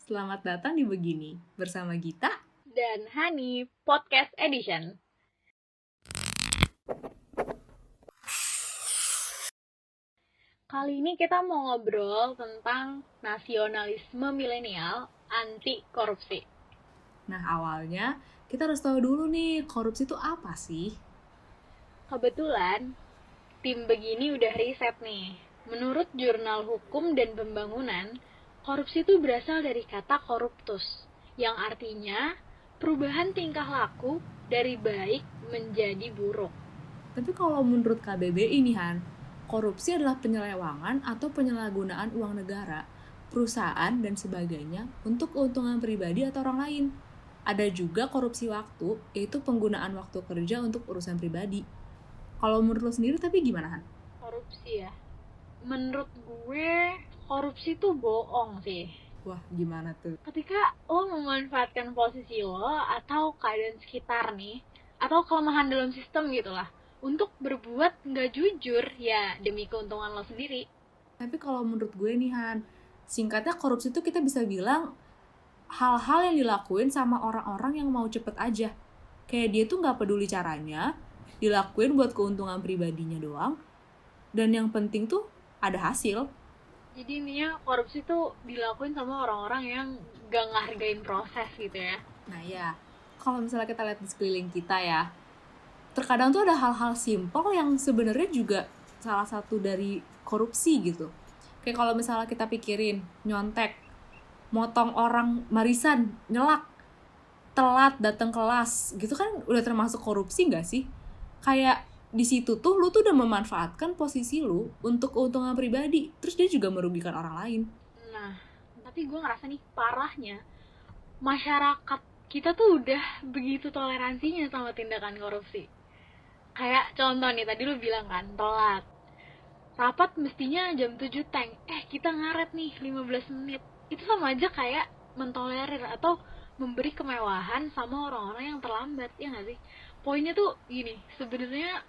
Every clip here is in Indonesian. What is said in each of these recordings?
Selamat datang di Begini bersama Gita dan Hani Podcast Edition. Kali ini kita mau ngobrol tentang nasionalisme milenial anti korupsi. Nah, awalnya kita harus tahu dulu nih, korupsi itu apa sih? Kebetulan, tim Begini udah riset nih. Menurut Jurnal Hukum dan Pembangunan, korupsi itu berasal dari kata corruptus, yang artinya perubahan tingkah laku dari baik menjadi buruk. Tapi kalau menurut KBBI nih Han, korupsi adalah penyelewangan atau penyalahgunaan uang negara, perusahaan, dan sebagainya untuk keuntungan pribadi atau orang lain. Ada juga korupsi waktu, yaitu penggunaan waktu kerja untuk urusan pribadi. Kalau menurut lo sendiri tapi gimana Han? Korupsi ya? Menurut gue, korupsi tuh bohong sih. Wah, gimana tuh? Ketika lo memanfaatkan posisi lo atau keadaan sekitar nih, atau kelemahan dalam sistem gitu lah, untuk berbuat nggak jujur ya demi keuntungan lo sendiri. Tapi kalau menurut gue nih Han, singkatnya korupsi itu kita bisa bilang hal-hal yang dilakuin sama orang-orang yang mau cepet aja. Kayak dia tuh gak peduli caranya, dilakuin buat keuntungan pribadinya doang, dan yang penting tuh ada hasil. Jadi intinya korupsi tuh dilakuin sama orang-orang yang gak ngehargain proses gitu ya. Nah ya, kalau misalnya kita lihat di sekeliling kita ya, terkadang tuh ada hal-hal simpel yang sebenarnya juga salah satu dari korupsi gitu. Kayak kalau misalnya kita pikirin nyontek, motong orang marisan, nyelak, telat datang kelas, gitu kan udah termasuk korupsi nggak sih? Kayak di situ tuh lu tuh udah memanfaatkan posisi lu untuk keuntungan pribadi, terus dia juga merugikan orang lain. Nah, tapi gue ngerasa nih parahnya masyarakat kita tuh udah begitu toleransinya sama tindakan korupsi. Kayak contoh nih, tadi lu bilang kan, telat. Rapat mestinya jam 7 teng. Kita ngaret nih 15 menit. Itu sama aja kayak mentolerir atau memberi kemewahan sama orang-orang yang terlambat, ya nggak sih? Poinnya tuh gini, sebenarnya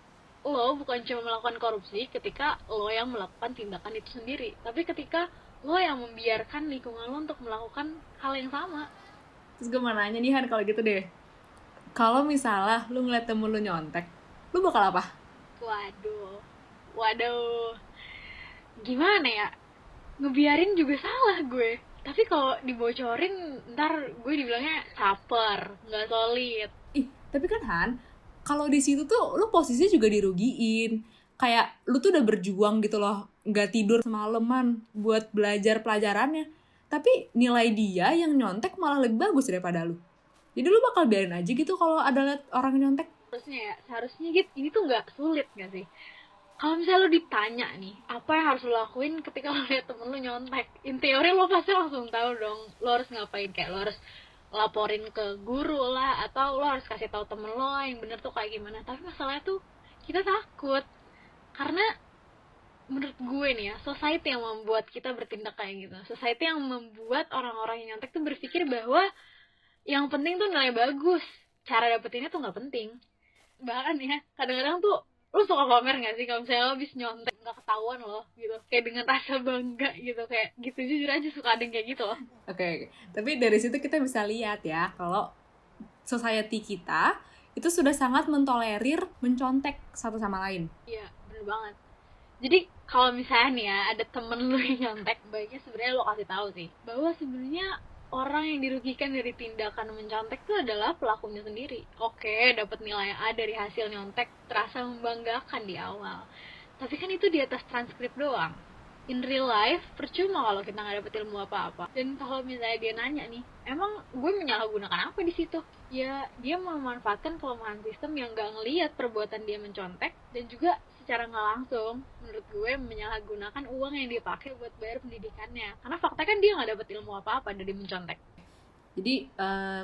lo bukan cuma melakukan korupsi ketika lo yang melakukan tindakan itu sendiri, tapi ketika lo yang membiarkan lingkungan lo untuk melakukan hal yang sama. Terus gue mau nanya nih Han, kalau gitu deh, kalau misalnya lu ngeliat temen lu nyontek, lu bakal apa? Waduh, gimana ya, ngebiarin juga salah gue, tapi kalau dibocorin ntar gue dibilangnya caper, nggak solid. Tapi kan Han, kalau di situ tuh lu posisinya juga dirugiin. Kayak lu tuh udah berjuang gitu loh, nggak tidur semalaman buat belajar pelajarannya. Tapi nilai dia yang nyontek malah lebih bagus daripada lu. Jadi lu bakal biarin aja gitu kalau ada liat orang nyontek? Seharusnya gitu, ini tuh nggak sulit nggak sih? Kalau misalnya lo ditanya nih, apa yang harus lo lakuin ketika lo lihat temen lo nyontek, in teori lo pasti langsung tahu dong lo harus ngapain. Kayak lo harus laporin ke guru lah, atau lo harus kasih tahu temen lo yang bener tuh kayak gimana. Tapi masalahnya tuh kita takut, karena menurut gue nih ya, society yang membuat kita bertindak kayak gitu. Society yang membuat orang-orang yang nyontek tuh berpikir bahwa yang penting tuh nilai bagus, cara dapetinnya tuh nggak penting. Bahkan ya, kadang-kadang tuh lu suka pamer gak sih kalau misalnya lo habis nyontek nggak ketahuan lo gitu, kayak dengan rasa bangga gitu, kayak gitu. Jujur aja suka ada yang kayak gitu loh. Oke. Tapi dari situ kita bisa lihat ya, kalau society kita itu sudah sangat mentolerir mencontek satu sama lain. Iya, bener banget. Jadi kalau misalnya nih ya, ada temen lu yang nyontek, baiknya sebenarnya lo kasih tahu sih bahwa sebenarnya orang yang dirugikan dari tindakan mencontek itu adalah pelakunya sendiri. Oke, dapat nilai A dari hasil nyontek, terasa membanggakan di awal. Tapi kan itu di atas transkrip doang. In real life, percuma kalau kita nggak dapet ilmu apa-apa. Dan kalau misalnya dia nanya nih, emang gue menyalahgunakan apa di situ? Ya, dia memanfaatkan kelemahan sistem yang nggak ngelihat perbuatan dia mencontek, dan juga secara nggak langsung, menurut gue, menyalahgunakan uang yang dipakai buat bayar pendidikannya. Karena faktanya kan dia nggak dapet ilmu apa-apa dari mencontek. Jadi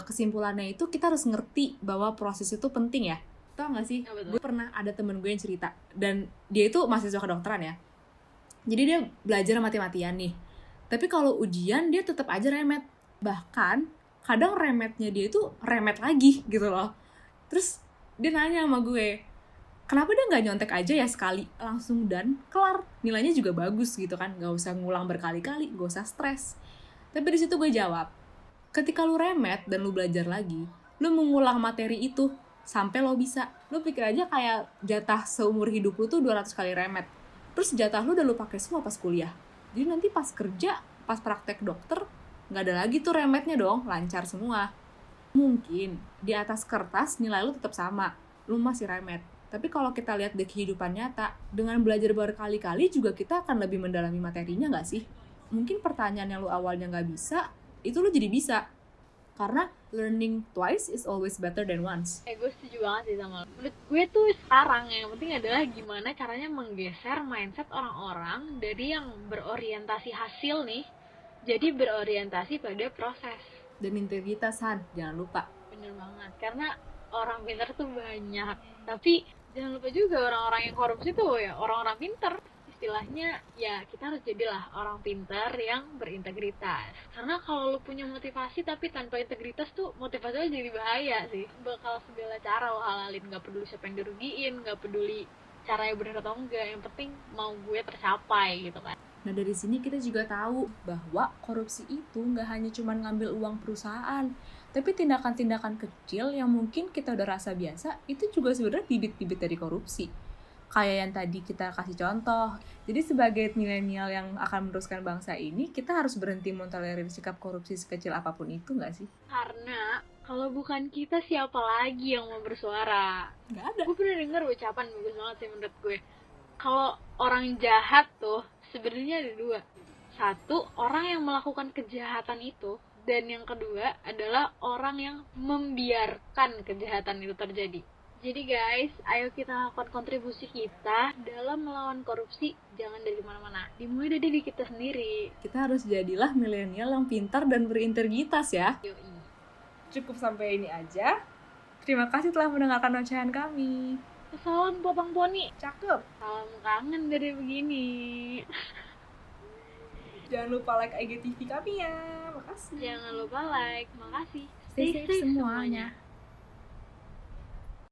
kesimpulannya itu kita harus ngerti bahwa proses itu penting ya. Tau gak sih? Gue pernah ada temen gue yang cerita, dan dia itu mahasiswa kedokteran ya. Jadi dia belajar mati-matian nih. Tapi kalau ujian dia tetap aja remet. Bahkan kadang remetnya dia itu remet lagi gitu loh. Terus dia nanya sama gue, kenapa dia nggak nyontek aja ya sekali langsung dan kelar, nilainya juga bagus gitu kan, nggak usah ngulang berkali-kali, nggak usah stres. Tapi di situ gue jawab, Ketika lu remet dan lu belajar lagi, lu mengulang materi itu sampai lo bisa. Lu pikir aja kayak jatah seumur hidup lu tuh 200 kali remet. Terus jatah lu udah lu pakai semua pas kuliah. Jadi nanti pas kerja, pas praktek dokter, nggak ada lagi tuh remetnya dong, lancar semua. Mungkin di atas kertas nilai lu tetap sama, lu masih remet. Tapi kalau kita lihat di kehidupan nyata, dengan belajar berkali-kali juga kita akan lebih mendalami materinya nggak sih? Mungkin pertanyaan yang lu awalnya nggak bisa, itu lu jadi bisa. Karena learning twice is always better than once. Gue setuju banget sih sama lo. Menurut gue tuh sekarang yang penting adalah gimana caranya menggeser mindset orang-orang dari yang berorientasi hasil nih, jadi berorientasi pada proses. Dan integritas, Han, jangan lupa. Bener banget, karena orang pintar tuh banyak, tapi jangan lupa juga orang-orang yang korupsi tuh ya orang-orang pintar. Istilahnya ya kita harus jadilah orang pintar yang berintegritas, karena kalau lu punya motivasi tapi tanpa integritas tuh motivasinya jadi bahaya sih. Bakal segala cara lo halalin, gak peduli siapa yang dirugiin, gak peduli caranya bener atau enggak, yang penting mau gue tercapai gitu kan. Nah dari sini kita juga tahu bahwa korupsi itu nggak hanya cuma ngambil uang perusahaan, tapi tindakan-tindakan kecil yang mungkin kita udah rasa biasa, itu juga sebenarnya bibit-bibit dari korupsi. Kayak yang tadi kita kasih contoh. Jadi sebagai milenial yang akan meneruskan bangsa ini, kita harus berhenti mentolerir sikap korupsi sekecil apapun itu nggak sih? Karena kalau bukan kita siapa lagi yang mau bersuara? Nggak ada. Gue pernah denger ucapan bagus banget sih menurut gue. Kalau orang jahat tuh sebenarnya ada dua. Satu, orang yang melakukan kejahatan itu, dan yang kedua adalah orang yang membiarkan kejahatan itu terjadi. Jadi guys, ayo kita lakukan kontribusi kita dalam melawan korupsi. Jangan dari mana-mana, dimulai dari diri kita sendiri. Kita harus jadilah milenial yang pintar dan berintegritas ya. Yoi. Cukup sampai ini aja. Terima kasih telah mendengarkan ocehan kami. Salam Popang Poni. Cakep. Salam kangen dari begini. Jangan lupa like IGTV kami ya. Makasih. Jangan lupa like. Makasih. Stay safe semuanya.